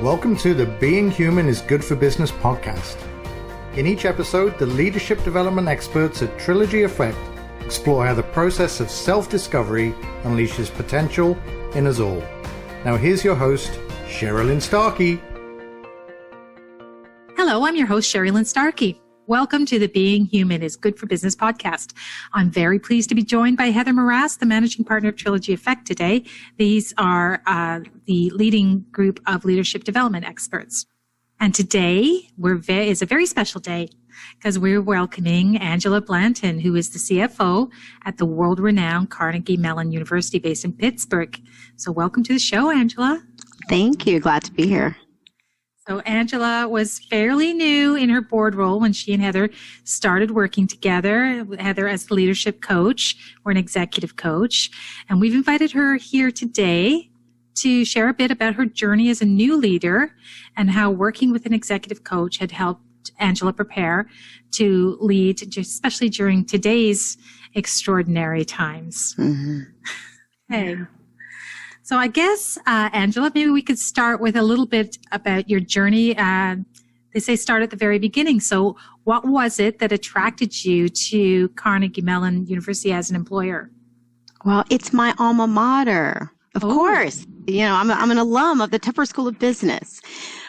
Welcome to the Being Human is Good for Business podcast. In each episode, the leadership development experts at Trilogy Effect explore how the process of self-discovery unleashes potential in us all. Now here's your host, Sherilyn Starkey. Hello, I'm your host, Sherilyn Starkey. Welcome to the Being Human is Good for Business podcast. I'm very pleased to be joined by Heather Marasse, the managing partner of Trilogy Effect today. These are the leading group of leadership development experts. And today is a very special day because we're welcoming Angela Blanton, who is the CFO at the world-renowned Carnegie Mellon University based in Pittsburgh. So welcome to the show, Angela. Thank you. Glad to be here. So Angela was fairly new in her board role when she and Heather started working together. Heather as the leadership coach or an executive coach. And we've invited her here today to share a bit about her journey as a new leader and how working with an executive coach had helped Angela prepare to lead, especially during today's extraordinary times. Mm-hmm. Okay. So I guess, Angela, maybe we could start with a little bit about your journey. They say start at the very beginning. So what was it that attracted you to Carnegie Mellon University as an employer? Well, it's my alma mater, of course. You know, I'm an alum of the Tupper School of Business.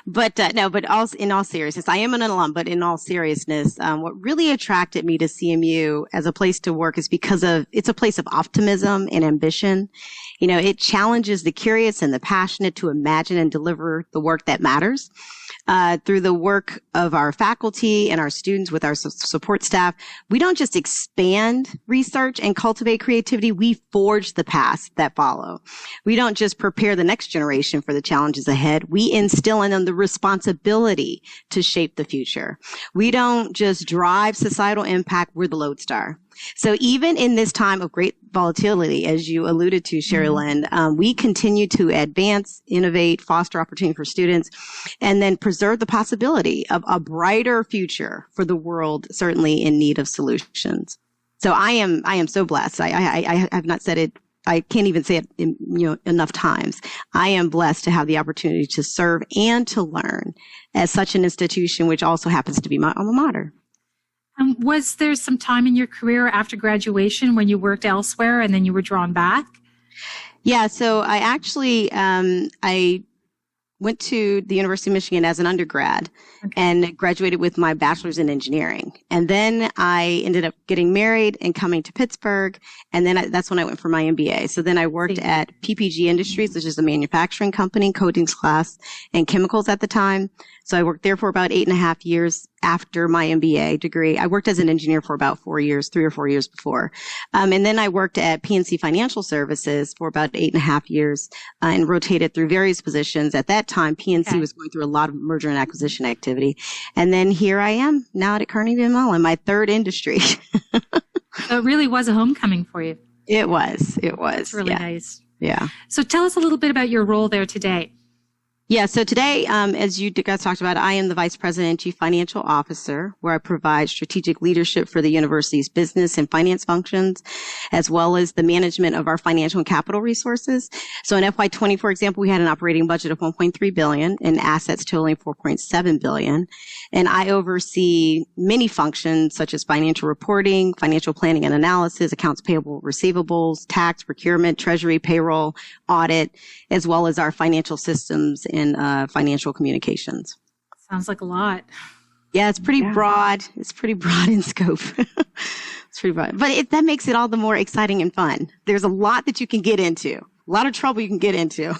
But in all seriousness, I am an alum, but in all seriousness, what really attracted me to CMU as a place to work is because it's a place of optimism and ambition. You know, it challenges the curious and the passionate to imagine and deliver the work that matters. Through the work of our faculty and our students with our support staff, we don't just expand research and cultivate creativity, we forge the paths that follow. We don't just prepare the next generation for the challenges ahead, we instill in them the responsibility to shape the future. We don't just drive societal impact, we're the lodestar. So even in this time of great volatility, as you alluded to, Sherilyn, we continue to advance, innovate, foster opportunity for students, and then preserve the possibility of a brighter future for the world, certainly in need of solutions. So I am so blessed. I have not said it. I can't even say it enough times. I am blessed to have the opportunity to serve and to learn at such an institution, which also happens to be my alma mater. Was there some time in your career after graduation when you worked elsewhere and then you were drawn back? Yeah, so I actually, I went to the University of Michigan as an undergrad and graduated with my bachelor's in engineering. And then I ended up getting married and coming to Pittsburgh. And then that's when I went for my MBA. So then I worked at PPG Industries, which is a manufacturing company, coatings, glass, and chemicals at the time. So I worked there for about 8.5 years after my MBA degree. I worked as an engineer for about 4 years, 3 or 4 years before. And then I worked at PNC Financial Services for about 8.5 years and rotated through various positions. At that time, PNC was going through a lot of merger and acquisition activity. And then here I am now at Carnegie Mellon, my third industry. So it really was a homecoming for you. It was. It's really nice. Yeah. So tell us a little bit about your role there today. Yeah, so today, as you guys talked about, I am the Vice President and Chief Financial Officer, where I provide strategic leadership for the university's business and finance functions, as well as the management of our financial and capital resources. So in FY20, for example, we had an operating budget of $1.3 billion and assets totaling $4.7 billion. And I oversee many functions such as financial reporting, financial planning and analysis, accounts payable, receivables, tax, procurement, treasury, payroll, audit, as well as our financial systems and financial communications. Sounds like a lot. Yeah, it's pretty broad. It's pretty broad in scope. It's pretty broad. But that makes it all the more exciting and fun. There's a lot that you can get into. A lot of trouble you can get into.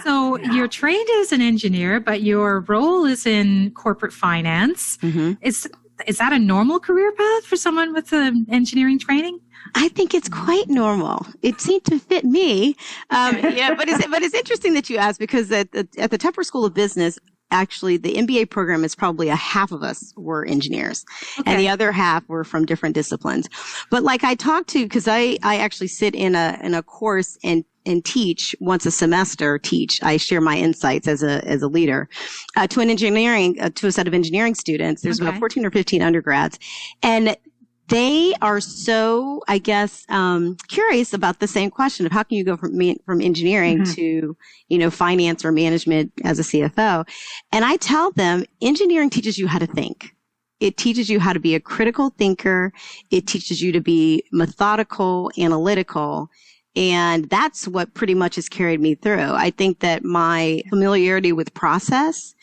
So you're trained as an engineer, but your role is in corporate finance. Mm-hmm. Is that a normal career path for someone with engineering training? I think it's quite normal. It seemed to fit me. But it's interesting that you asked because at the Tupper School of Business, actually the MBA program is probably a half of us were engineers and the other half were from different disciplines. But like I talked to, because I actually sit in a course and teach once a semester, I share my insights as a leader, to a set of engineering students. There's about 14 or 15 undergrads. And they are so, I guess, curious about the same question of how can you go from engineering to, finance or management as a CFO? And I tell them, engineering teaches you how to think. It teaches you how to be a critical thinker. It teaches you to be methodical, analytical. And that's what pretty much has carried me through. I think that my familiarity with process,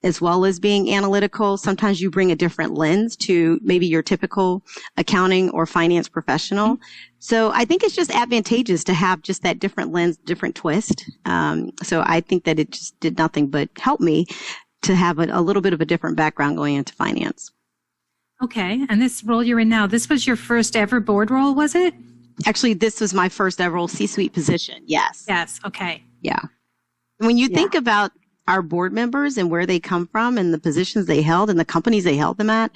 as well as being analytical, sometimes you bring a different lens to maybe your typical accounting or finance professional. So I think it's just advantageous to have just that different lens, different twist. So I think that it just did nothing but help me to have a little bit of a different background going into finance. Okay. And this role you're in now, this was your first ever board role, was it? Actually, this was my first ever C-suite position. Yes. Yes. Okay. Yeah. When you think about our board members and where they come from and the positions they held and the companies they held them at,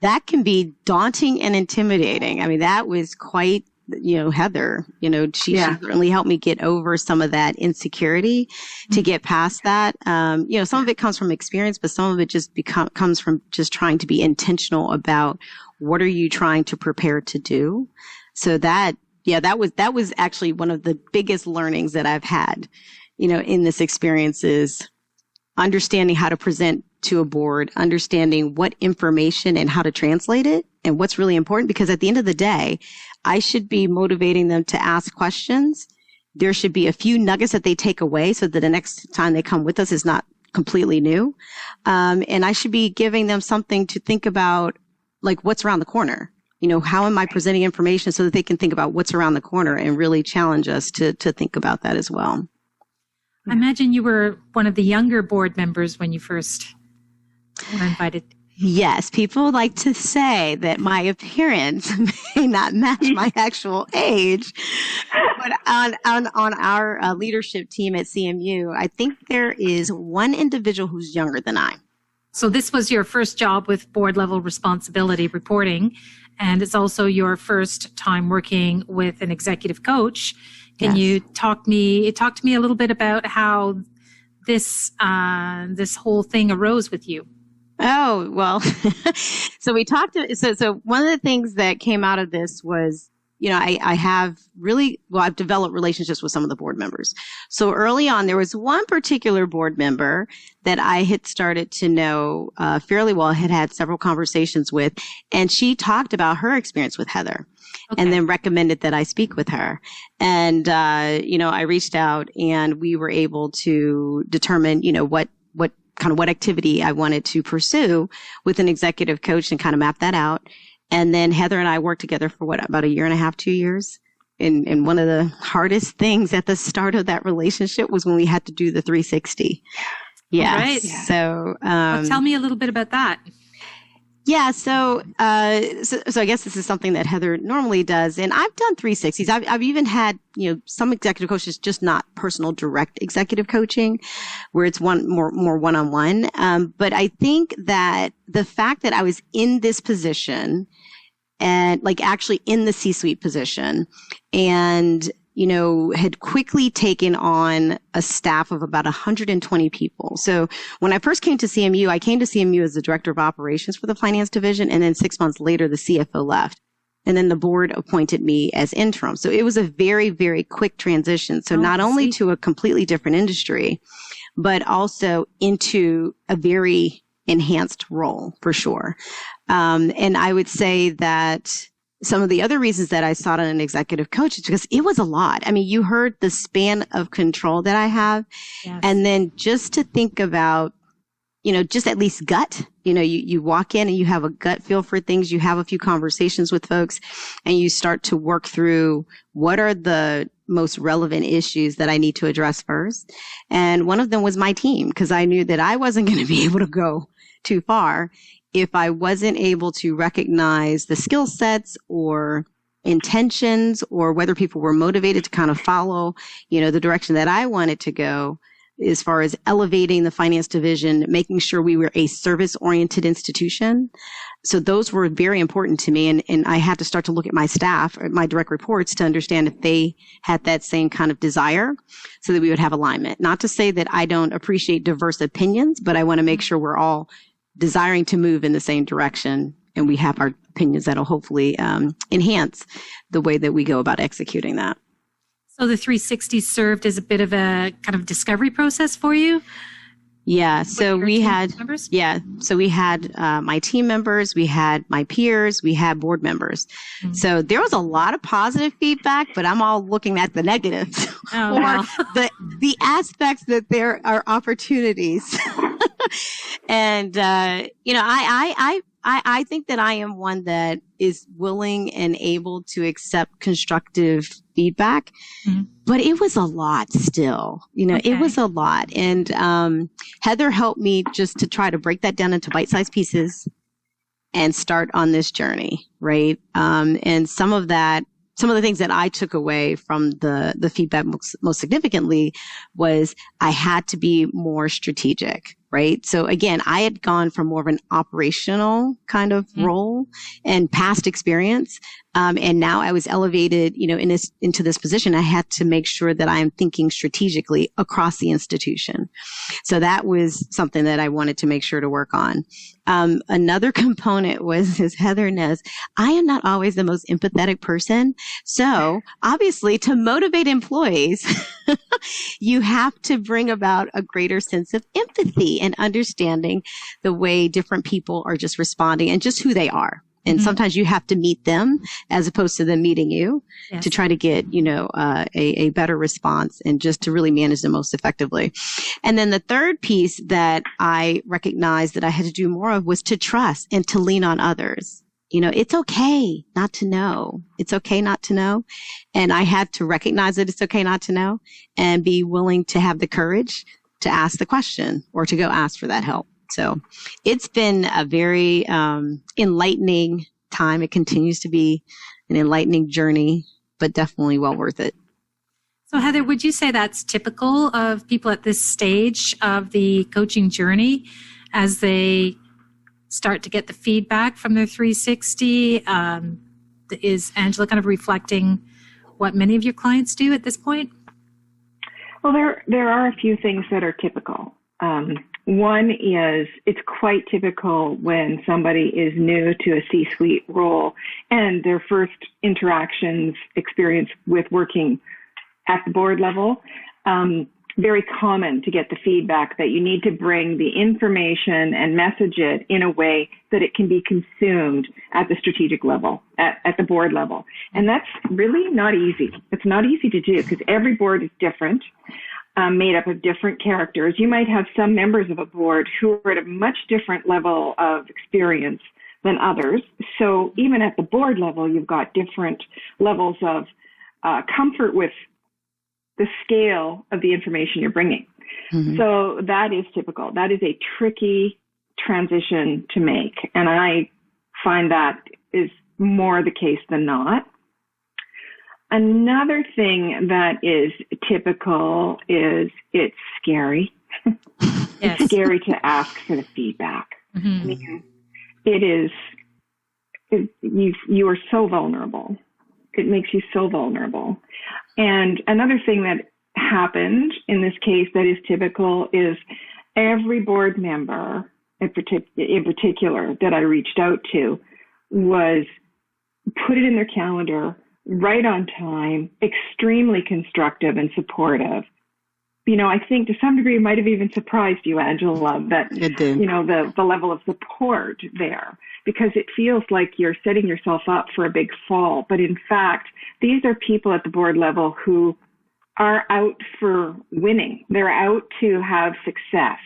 that can be daunting and intimidating. I mean, that was quite, Heather, she certainly helped me get over some of that insecurity to get past that. Some of it comes from experience, but some of it just comes from just trying to be intentional about what are you trying to prepare to do. So that was actually one of the biggest learnings that I've had, in this experience is understanding how to present to a board, understanding what information and how to translate it and what's really important. Because at the end of the day, I should be motivating them to ask questions. There should be a few nuggets that they take away so that the next time they come with us is not completely new. And I should be giving them something to think about, like what's around the corner. How am I presenting information so that they can think about what's around the corner and really challenge us to think about that as well. I imagine you were one of the younger board members when you first were invited. Yes, people like to say that my appearance may not match my actual age, but on our leadership team at CMU, I think there is one individual who's younger than I. So this was your first job with board level responsibility reporting, and it's also your first time working with an executive coach. Can you talk to me a little bit about how this whole thing arose with you? Oh, well, so we talked, so one of the things that came out of this was, I've developed relationships with some of the board members. So early on, there was one particular board member that I had started to know fairly well, had several conversations with, and she talked about her experience with Heather. Okay. And then recommended that I speak with her. And, I reached out and we were able to determine, what activity I wanted to pursue with an executive coach and kind of map that out. And then Heather and I worked together for about 1.5 years, 2 years. And one of the hardest things at the start of that relationship was when we had to do the 360. Yeah. Right. So, tell me a little bit about that. Yeah. So I guess this is something that Heather normally does. And I've done 360s. I've even had, some executive coaches, just not personal direct executive coaching where it's more one-on-one. But I think that the fact that I was in this position and actually in the C-suite position and, had quickly taken on a staff of about 120 people. So when I first came to CMU, I came to CMU as the director of operations for the finance division. And then 6 months later, the CFO left. And then the board appointed me as interim. So it was a very, very quick transition. So not only to a completely different industry, but also into a very enhanced role for sure. And I would say that some of the other reasons that I sought an executive coach is because it was a lot. I mean, you heard the span of control that I have. Yes. And then just to think about, just at least gut, you walk in and you have a gut feel for things. You have a few conversations with folks and you start to work through what are the most relevant issues that I need to address first. And one of them was my team, because I knew that I wasn't going to be able to go too far if I wasn't able to recognize the skill sets or intentions or whether people were motivated to kind of follow, the direction that I wanted to go as far as elevating the finance division, making sure we were a service-oriented institution. So those were very important to me. And I had to start to look at my staff, or my direct reports, to understand if they had that same kind of desire so that we would have alignment. Not to say that I don't appreciate diverse opinions, but I want to make sure we're all desiring to move in the same direction and we have our opinions that'll hopefully enhance the way that we go about executing that. So the 360 served as a bit of a kind of discovery process for you? Yeah. So we had, members? So we had my team members, we had my peers, we had board members. Mm-hmm. So there was a lot of positive feedback, but I'm all looking at the negatives or wow. the aspects that there are opportunities. And, I think that I am one that is willing and able to accept constructive feedback, mm-hmm. but it was a lot still, okay. It was a lot. And, Heather helped me just to try to break that down into bite-sized pieces and start on this journey. Right. And some of the things that I took away from the feedback most significantly was I had to be more strategic. Right. So again, I had gone from more of an operational kind of mm-hmm. role and past experience. And now I was elevated, into this position. I had to make sure that I am thinking strategically across the institution. So that was something that I wanted to make sure to work on. Another component was, as Heather knows, I am not always the most empathetic person. So obviously to motivate employees, you have to bring about a greater sense of empathy and understanding the way different people are just responding and just who they are. And mm-hmm. sometimes you have to meet them as opposed to them meeting you yes. to try to get, a better response and just to really manage them most effectively. And then the third piece that I recognized that I had to do more of was to trust and to lean on others. It's okay not to know. It's okay not to know. And I had to recognize that it's okay not to know and be willing to have the courage to ask the question or to go ask for that help. So it's been a very enlightening time. It continues to be an enlightening journey, but definitely well worth it. So Heather, would you say that's typical of people at this stage of the coaching journey as they start to get the feedback from their 360? Is Angela kind of reflecting what many of your clients do at this point? Well, there are a few things that are typical. One is it's quite typical when somebody is new to a C-suite role and their first experience with working at the board level, very common to get the feedback that you need to bring the information and message it in a way that it can be consumed at the strategic level, at the board level. And that's really not easy. It's not easy to do because every board is different. Made up of different characters. You might have some members of a board who are at a much different level of experience than others. So even at the board level, you've got different levels of comfort with the scale of the information you're bringing. Mm-hmm. So that is typical. That is a tricky transition to make. And I find that is more the case than not. Another thing that is typical is it's scary. Yes. It's scary to ask for the feedback. Mm-hmm. I mean, you are so vulnerable. It makes you so vulnerable. And another thing that happened in this case that is typical is every board member in particular that I reached out to was put it in their calendar right on time, extremely constructive and supportive. I think to some degree it might have even surprised you, Angela, that, it did. The level of support there, because it feels like you're setting yourself up for a big fall. But in fact, these are people at the board level who are out for winning. They're out to have success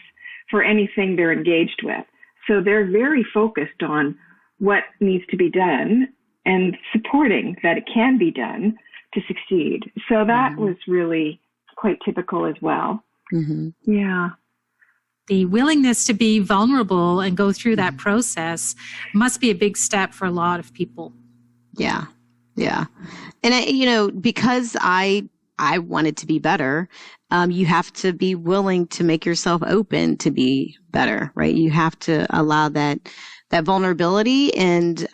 for anything they're engaged with. So they're very focused on what needs to be done and supporting that it can be done to succeed. So that mm-hmm. was really quite typical as well. Mm-hmm. Yeah. The willingness to be vulnerable and go through that process must be a big step for a lot of people. Yeah. Yeah. And, because I wanted to be better, you have to be willing to make yourself open to be better, right? You have to allow that vulnerability and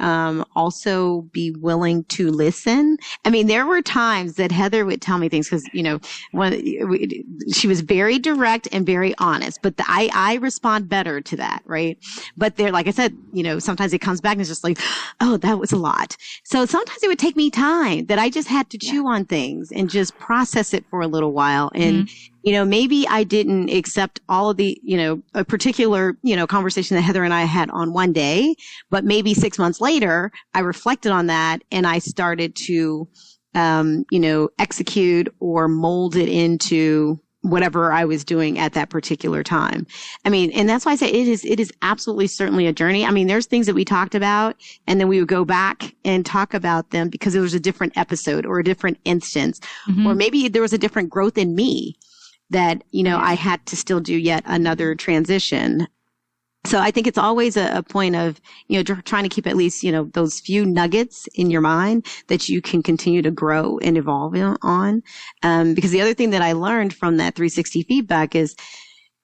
also be willing to listen. I mean, there were times that Heather would tell me things because, she was very direct and very honest, but I respond better to that, right? But there, like I said, sometimes it comes back and it's just like, oh, that was a lot. So sometimes it would take me time that I just had to chew on things and just process it for a little while. And, maybe I didn't accept all of the, a particular, conversation that Heather and I had on one day, but maybe 6 months later, I reflected on that and I started to, execute or mold it into whatever I was doing at that particular time. I mean, and that's why I say it is absolutely certainly a journey. I mean, there's things that we talked about and then we would go back and talk about them because it was a different episode or a different instance, or maybe there was a different growth in me that, I had to still do yet another transition. So I think it's always a point of, trying to keep at least, those few nuggets in your mind that you can continue to grow and evolve on. Because the other thing that I learned from that 360 feedback is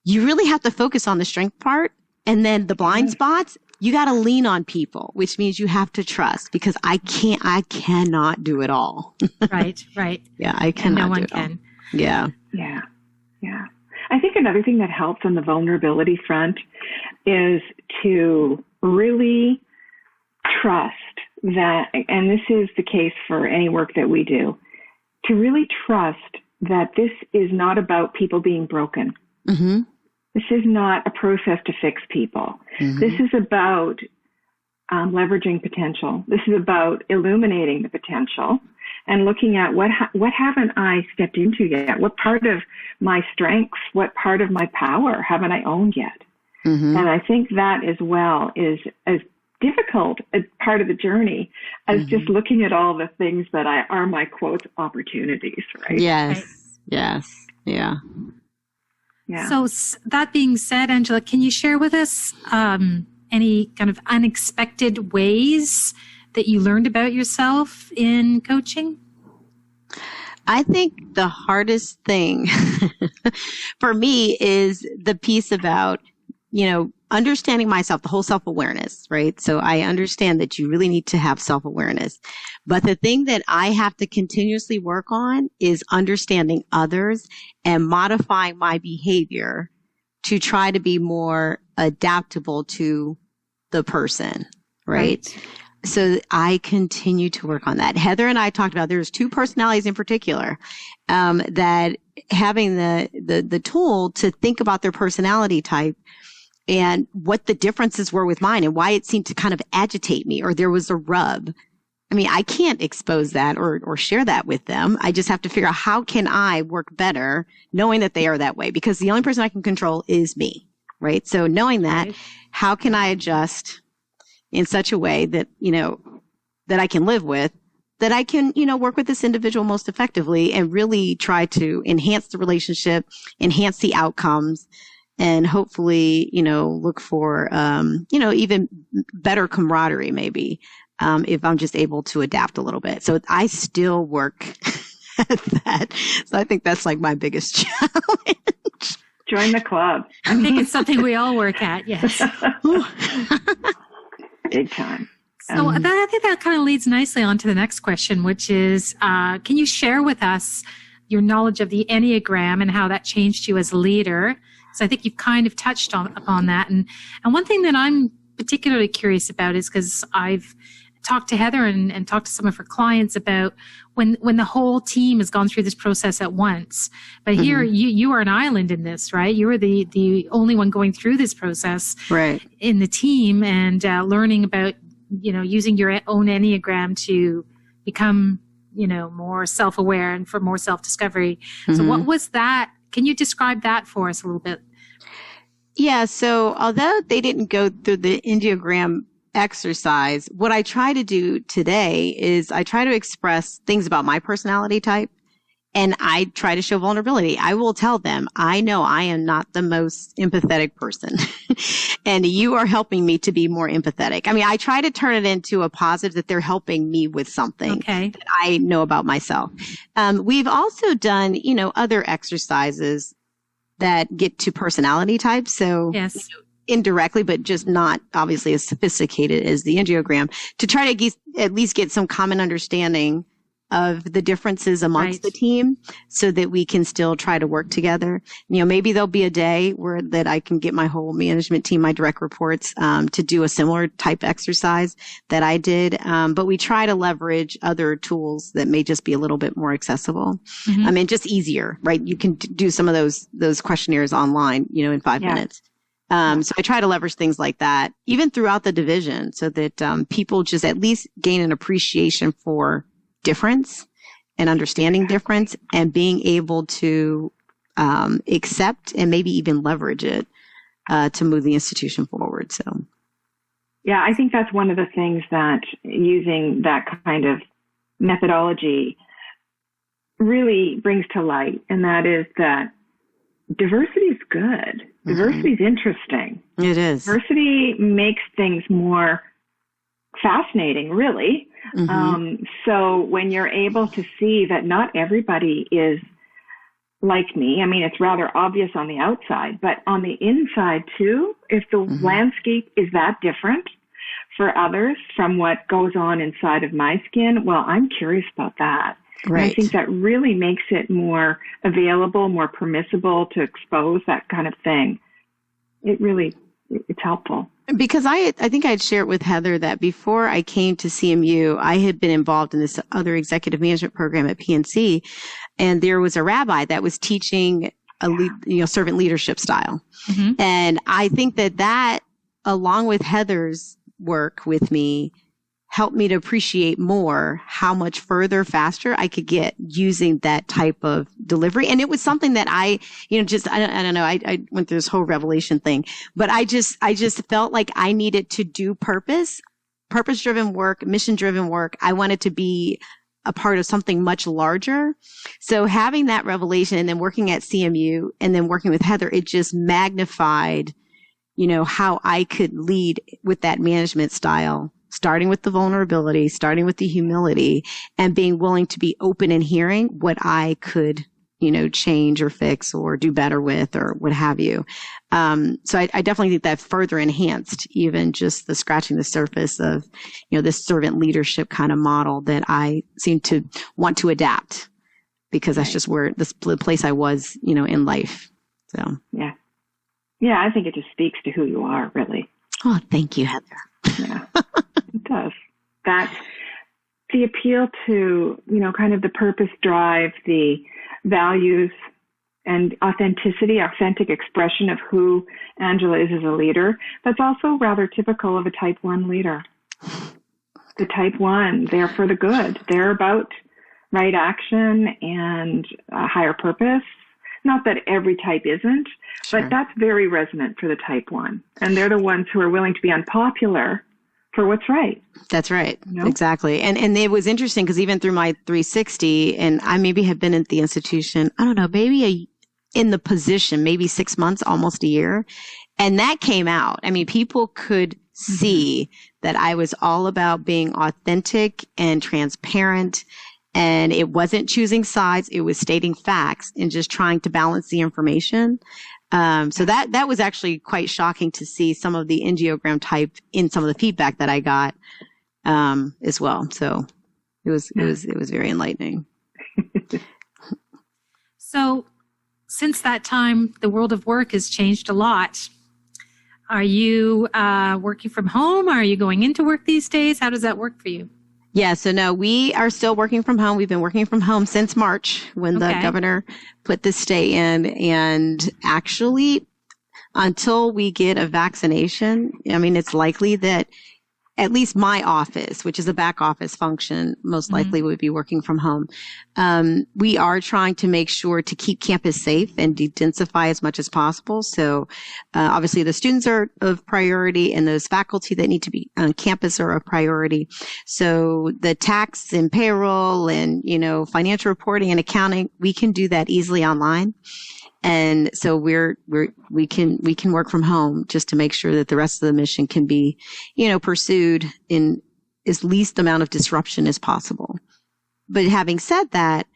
you really have to focus on the strength part, and then the blind spots, you got to lean on people, which means you have to trust, because I cannot do it all. Right. Yeah, I cannot no one do it can. all. Yeah. I think another thing that helps on the vulnerability front is to really trust that, and this is the case for any work that we do, to really trust that this is not about people being broken. Mm-hmm. This is not a process to fix people. Mm-hmm. This is about leveraging potential. This is about illuminating the potential and looking at what haven't I stepped into yet? What part of my strengths, what part of my power haven't I owned yet? Mm-hmm. And I think that as well is as difficult a part of the journey as just looking at all the things that are my quote opportunities, right? Yes. Right. Yes. Yeah. Yeah. So that being said, Angela, can you share with us any kind of unexpected ways that you learned about yourself in coaching? I think the hardest thing for me is the piece about, understanding myself, the whole self-awareness, right? So I understand that you really need to have self-awareness. But the thing that I have to continuously work on is understanding others and modifying my behavior to try to be more adaptable to the person, right? So I continue to work on that. Heather and I talked about there's two personalities in particular that having the tool to think about their personality type and what the differences were with mine and why it seemed to kind of agitate me or there was a rub. I mean, I can't expose that or share that with them. I just have to figure out how can I work better knowing that they are that way, because the only person I can control is me, right? So knowing that, how can I adjust in such a way that, that I can live with, that I can, work with this individual most effectively and really try to enhance the relationship, enhance the outcomes, and hopefully, look for, even better camaraderie maybe, if I'm just able to adapt a little bit. So I still work at that. So I think that's like my biggest challenge. Join the club. I think it's something we all work at. Yes. Big time. So I think that kind of leads nicely on to the next question, which is, can you share with us your knowledge of the Enneagram and how that changed you as a leader? So I think you've kind of touched upon that. And one thing that I'm particularly curious about is because I've talked to Heather and talked to some of her clients about when the whole team has gone through this process at once. But here you are an island in this, right? You were the only one going through this process in the team and learning about, using your own Enneagram to become, more self-aware and for more self-discovery. So what was that? Can you describe that for us a little bit? Yeah. So although they didn't go through the Enneagram exercise, what I try to do today is I try to express things about my personality type, and I try to show vulnerability. I will tell them, I know I am not the most empathetic person and you are helping me to be more empathetic. I mean, I try to turn it into a positive that they're helping me with something that I know about myself. We've also done, other exercises that get to personality types. So indirectly, but just not obviously as sophisticated as the angiogram, to try to at least get some common understanding of the differences amongst the team so that we can still try to work together. Maybe there'll be a day that I can get my whole management team, my direct reports, to do a similar type exercise that I did. But we try to leverage other tools that may just be a little bit more accessible. Just easier, right? You can do some of those questionnaires online, in 5 minutes. So I try to leverage things like that, even throughout the division, so that people just at least gain an appreciation for difference and understanding difference and being able to accept and maybe even leverage it to move the institution forward. So, yeah, I think that's one of the things that using that kind of methodology really brings to light, and that is that diversity is good. Diversity is interesting. It is. Diversity makes things more fascinating, really. So when you're able to see that not everybody is like me, it's rather obvious on the outside, but on the inside too, if the landscape is that different for others from what goes on inside of my skin, well, I'm curious about that. Right. And I think that really makes it more available, more permissible to expose that kind of thing. It's helpful. Because I think I'd shared with Heather that before I came to CMU, I had been involved in this other executive management program at PNC, and there was a rabbi that was teaching servant leadership style. And I think that along with Heather's work with me, helped me to appreciate more how much faster I could get using that type of delivery. And it was something that I don't know, I went through this whole revelation thing, but I just felt like I needed to do purpose-driven work, mission-driven work. I wanted to be a part of something much larger. So having that revelation and then working at CMU and then working with Heather, it just magnified, how I could lead with that management style, starting with the vulnerability, starting with the humility, and being willing to be open and hearing what I could, change or fix or do better with or what have you. So I definitely think that further enhanced even just the scratching the surface of, this servant leadership kind of model that I seem to want to adapt, because that's just where the place I was, in life. So, yeah. Yeah, I think it just speaks to who you are, really. Oh, thank you, Heather. Yeah, it does. That's the appeal to, kind of the purpose drive, the values and authentic expression of who Angela is as a leader. That's also rather typical of a type 1 leader. The type 1, they're for the good. They're about right action and a higher purpose. Not that every type isn't, but that's very resonant for the type 1. And they're the ones who are willing to be unpopular for what's right. That's right. Exactly. And it was interesting because even through my 360, and I maybe have been at the institution, I don't know, maybe in the position, maybe 6 months, almost a year. And that came out. People could see that I was all about being authentic and transparent. And it wasn't choosing sides. It was stating facts and just trying to balance the information. So that was actually quite shocking to see some of the angiogram type in some of the feedback that I got, as well. So it was very enlightening. So since that time, the world of work has changed a lot. Are you working from home? Are you going into work these days? How does that work for you? Yeah, so no, we are still working from home. We've been working from home since March when the governor put this stay in. And actually, until we get a vaccination, it's likely that at least my office, which is a back office function, most likely would be working from home. We are trying to make sure to keep campus safe and de-densify as much as possible. So obviously the students are of priority and those faculty that need to be on campus are of priority. So the tax and payroll and, financial reporting and accounting, we can do that easily online. And so we can work from home just to make sure that the rest of the mission can be, pursued in as least amount of disruption as possible. But having said that,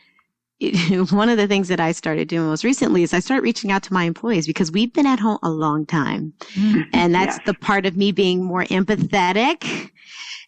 one of the things that I started doing most recently is I started reaching out to my employees because we've been at home a long time. And that's the part of me being more empathetic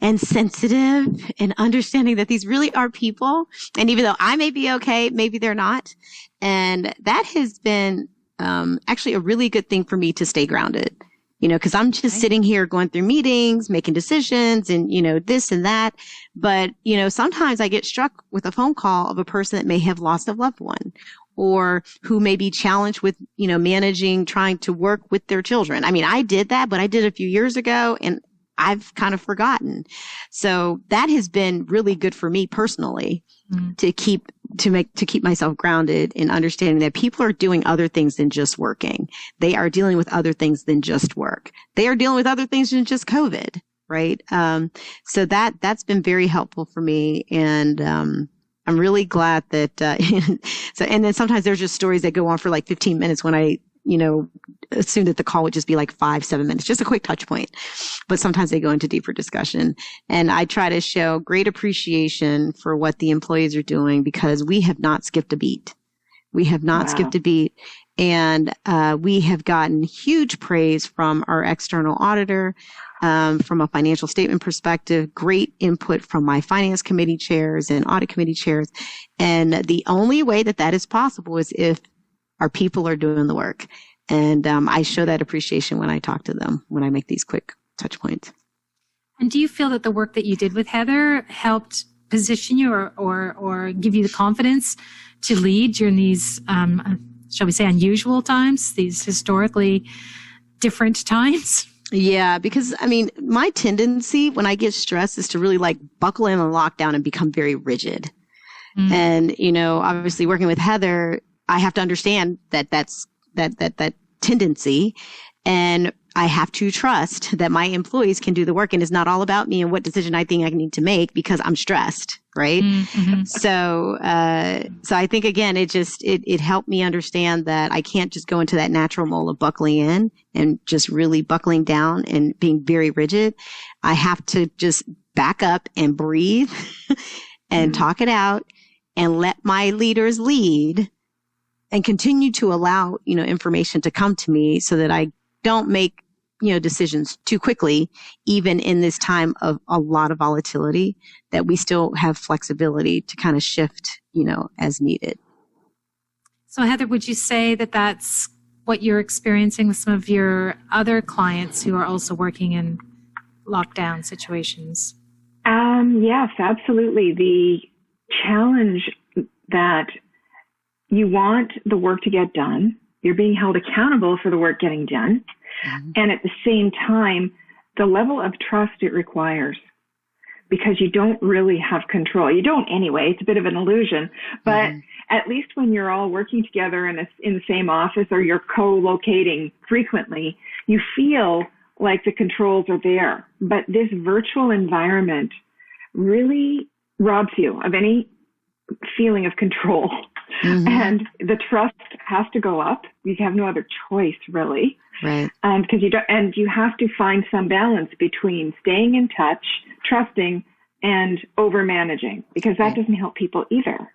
and sensitive and understanding that these really are people. And even though I may be okay, maybe they're not. And that has been actually a really good thing for me to stay grounded. Because I'm just sitting here going through meetings, making decisions and, this and that. But, sometimes I get struck with a phone call of a person that may have lost a loved one or who may be challenged with, managing, trying to work with their children. I mean, I did that, but I did it a few years ago and I've kind of forgotten. So that has been really good for me personally to keep myself grounded in understanding that people are doing other things than just working. They are dealing with other things than just work. They are dealing with other things than just COVID, right? So that's been very helpful for me. And, I'm really glad that, and then sometimes there's just stories that go on for like 15 minutes when I, assume that the call would just be like 5-7 minutes, just a quick touch point. But sometimes they go into deeper discussion. And I try to show great appreciation for what the employees are doing because we have not skipped a beat. We have not skipped a beat. And we have gotten huge praise from our external auditor, from a financial statement perspective, great input from my finance committee chairs and audit committee chairs. And the only way that is possible is if our people are doing the work. And I show that appreciation when I talk to them, when I make these quick touch points. And do you feel that the work that you did with Heather helped position you or give you the confidence to lead during these, shall we say, unusual times, these historically different times? Yeah, because I mean, my tendency when I get stressed is to really like buckle in and lock down and become very rigid. And, obviously working with Heather, I have to understand that that tendency, and I have to trust that my employees can do the work, and it's not all about me and what decision I think I need to make because I'm stressed, right? So I think again, it helped me understand that I can't just go into that natural mode of buckling in and just really buckling down and being very rigid. I have to just back up and breathe and talk it out and let my leaders lead. And continue to allow, information to come to me so that I don't make, decisions too quickly, even in this time of a lot of volatility, that we still have flexibility to kind of shift, as needed. So Heather, would you say that that's what you're experiencing with some of your other clients who are also working in lockdown situations? Yes, absolutely. The challenge that you want the work to get done. You're being held accountable for the work getting done. And at the same time, the level of trust it requires, because you don't really have control. You don't anyway. It's a bit of an illusion. But at least when you're all working together in the same office or you're co-locating frequently, you feel like the controls are there. But this virtual environment really robs you of any feeling of control. And the trust has to go up. You have no other choice, really. Right. Because you have to find some balance between staying in touch, trusting, and over managing, because that doesn't help people either.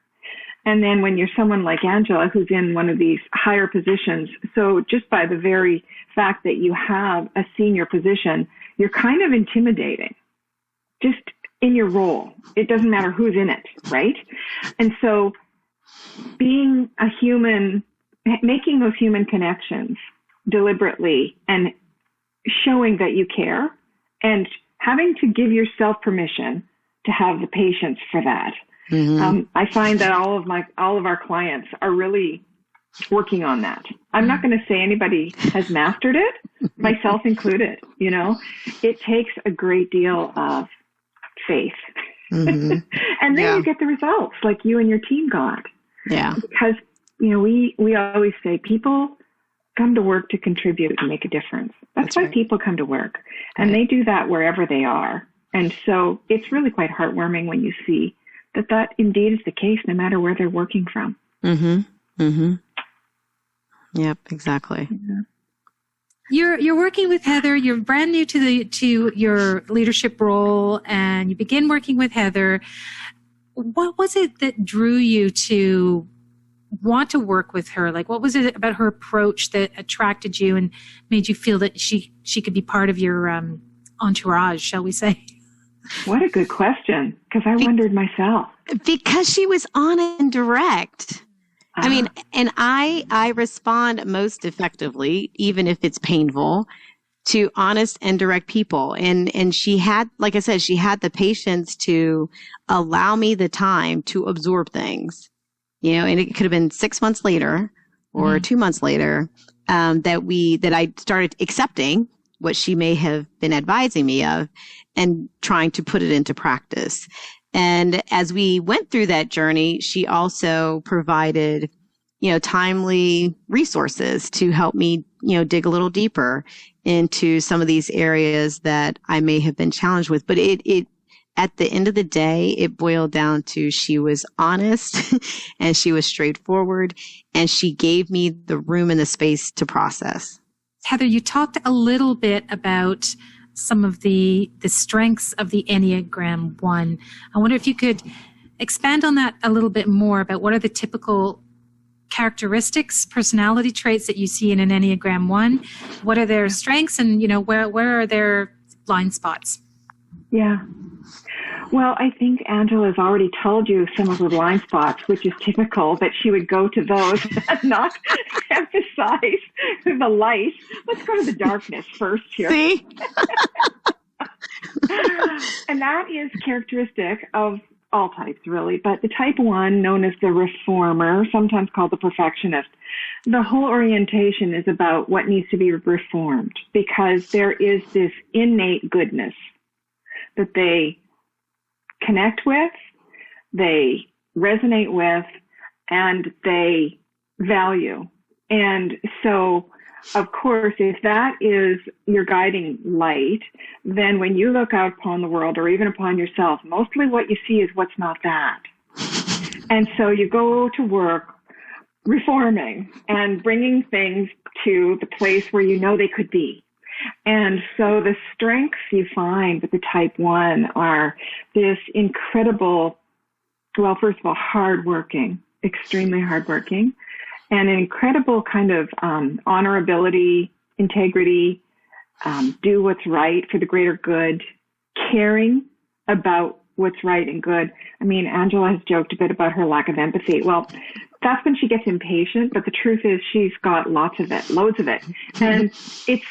And then when you're someone like Angela, who's in one of these higher positions, so just by the very fact that you have a senior position, you're kind of intimidating. Just in your role. It doesn't matter who's in it, right? And so being a human, making those human connections deliberately and showing that you care and having to give yourself permission to have the patience for that. I find that all of our clients are really working on that. I'm not going to say anybody has mastered it, myself included. It takes a great deal of faith. And then you get the results like you and your team got. Yeah. Because, we always say people come to work to contribute and make a difference. That's why people come to work. And they do that wherever they are. And so it's really quite heartwarming when you see that indeed is the case, no matter where they're working from. Yep, exactly. You're working with Heather. You're brand new to your leadership role, and you begin working with Heather. what was it that drew you to want to work with her? Like, what was it about her approach that attracted you and made you feel that she could be part of your entourage, shall we say? What a good question, because I wondered myself. Because she was honest and direct. I mean, and I respond most effectively, even if it's painful, to honest and direct people. And she had, like I said, she had the patience to allow me the time to absorb things, and it could have been 6 months later or 2 months later, that I started accepting what she may have been advising me of and trying to put it into practice. And as we went through that journey, she also provided, timely resources to help me, dig a little deeper into some of these areas that I may have been challenged with. But it at the end of the day, it boiled down to she was honest and she was straightforward and she gave me the room and the space to process. Heather, you talked a little bit about some of the strengths of the Enneagram 1. I wonder if you could expand on that a little bit more about what are the typical characteristics, personality traits that you see in an Enneagram 1? What are their strengths and, where are their blind spots? Yeah. Well, I think Angela's already told you some of her blind spots, which is typical, that she would go to those and not emphasize the light. Let's go to the darkness first here. See? And that is characteristic of all types, really. But the type 1, known as the reformer, sometimes called the perfectionist, the whole orientation is about what needs to be reformed because there is this innate goodness that they connect with, they resonate with, and they value. And so, of course, if that is your guiding light, then when you look out upon the world or even upon yourself, mostly what you see is what's not that. And so you go to work reforming and bringing things to the place where you know they could be. And so the strengths you find with the type 1 are this incredible, well, first of all, hardworking, extremely hardworking, and an incredible kind of honorability, integrity, do what's right for the greater good, caring about what's right and good. I mean, Angela has joked a bit about her lack of empathy. Well, that's when she gets impatient, but the truth is she's got lots of it, loads of it. And it's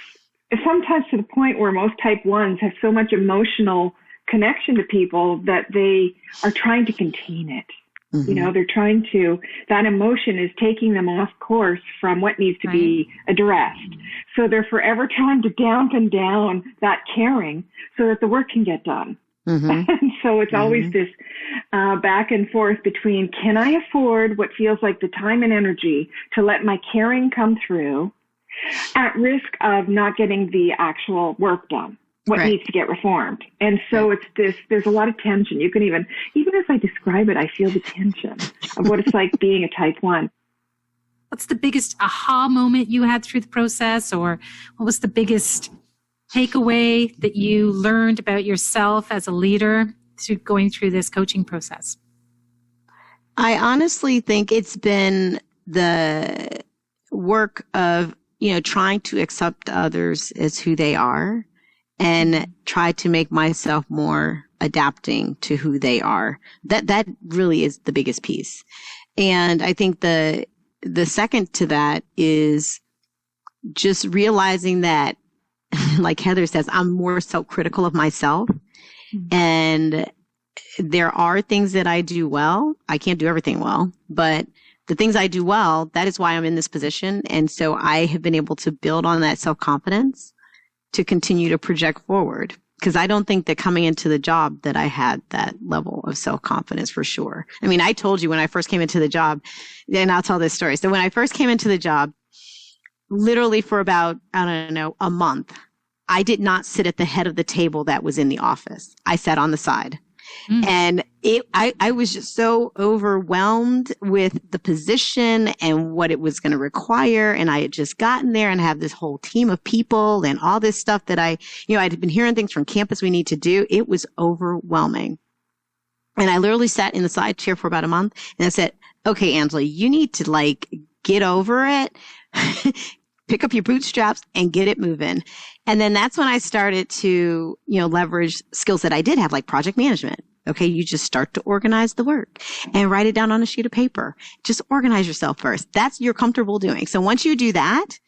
sometimes to the point where most type 1s have so much emotional connection to people that they are trying to contain it. Mm-hmm. They're trying to, that emotion is taking them off course from what needs to be addressed. So they're forever trying to dampen down that caring so that the work can get done. Mm-hmm. And so it's always this back and forth between, can I afford what feels like the time and energy to let my caring come through at risk of not getting the actual work done, what needs to get reformed. And so it's this, there's a lot of tension. You can even as I describe it, I feel the tension of what it's like being a type 1. What's the biggest aha moment you had through the process, or what was the biggest takeaway that you learned about yourself as a leader through going through this coaching process? I honestly think it's been the work of trying to accept others as who they are and try to make myself more adapting to who they are. That really is the biggest piece. And I think the second to that is just realizing that, like Heather says, I'm more self-critical of myself. Mm-hmm. And there are things that I do well. I can't do everything well, but the things I do well, that is why I'm in this position. And so I have been able to build on that self-confidence to continue to project forward. Because I don't think that coming into the job that I had that level of self-confidence for sure. I mean, I told you when I first came into the job, and I'll tell this story. So when I first came into the job, literally for about, a month, I did not sit at the head of the table that was in the office. I sat on the side. And I was just so overwhelmed with the position and what it was going to require. And I had just gotten there and have this whole team of people and all this stuff that I'd been hearing things from campus we need to do. It was overwhelming. And I literally sat in the side chair for about a month and I said, okay, Angela, you need to like get over it, pick up your bootstraps and get it moving. And then that's when I started to, leverage skills that I did have, like project management. Okay. You just start to organize the work and write it down on a sheet of paper. Just organize yourself first. That's you're comfortable doing. So once you do that,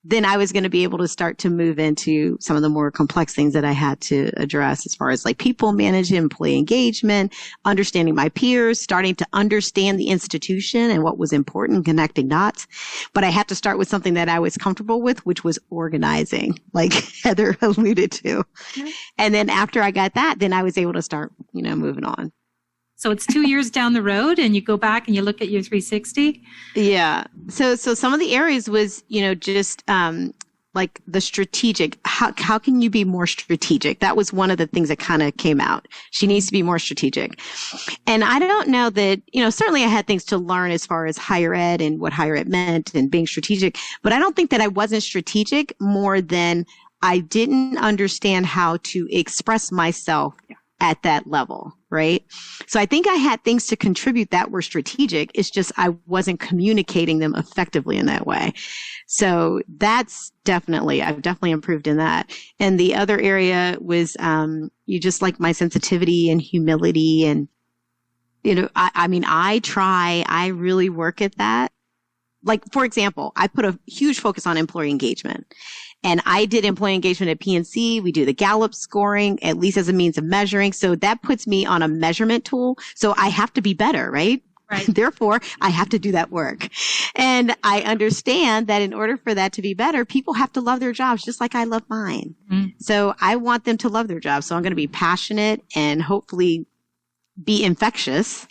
then I was going to be able to start to move into some of the more complex things that I had to address as far as like people management, employee engagement, understanding my peers, starting to understand the institution and what was important, connecting dots. But I had to start with something that I was comfortable with, which was organizing, like Heather alluded to. Mm-hmm. And then after I got that, then I was able to start, moving on. So it's 2 years down the road and you go back and you look at your 360. Yeah. So some of the areas was, just, like the strategic, how can you be more strategic? That was one of the things that kind of came out. She needs to be more strategic. And I don't know that, certainly I had things to learn as far as higher ed and what higher ed meant and being strategic, but I don't think that I wasn't strategic more than I didn't understand how to express myself at that level, right? So I think I had things to contribute that were strategic. It's just I wasn't communicating them effectively in that way. So I've definitely improved in that. And the other area was, you just like my sensitivity and humility. And, I really work at that. Like, for example, I put a huge focus on employee engagement. And I did employee engagement at PNC. We do the Gallup scoring, at least as a means of measuring. So that puts me on a measurement tool. So I have to be better, right? Right. Therefore, I have to do that work. And I understand that in order for that to be better, people have to love their jobs just like I love mine. Mm. So I want them to love their jobs. So I'm going to be passionate and hopefully be infectious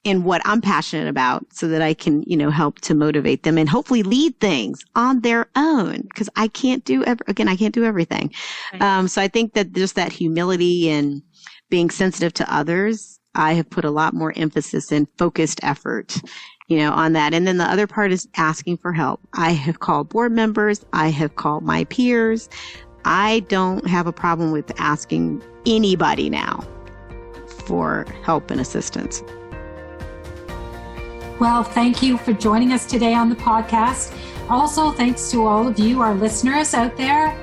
in what I'm passionate about so that I can, help to motivate them and hopefully lead things on their own because I can't do everything. Right. So I think that just that humility and being sensitive to others, I have put a lot more emphasis and focused effort, on that. And then the other part is asking for help. I have called board members. I have called my peers. I don't have a problem with asking anybody now for help and assistance. Well, thank you for joining us today on the podcast. Also, thanks to all of you, our listeners out there.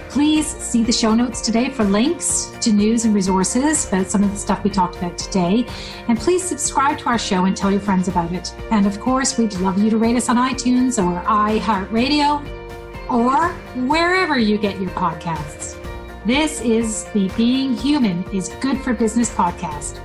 Please see the show notes today for links to news and resources about some of the stuff we talked about today. And please subscribe to our show and tell your friends about it. And of course, we'd love you to rate us on iTunes or iHeartRadio or wherever you get your podcasts. This is the Being Human is Good for Business podcast.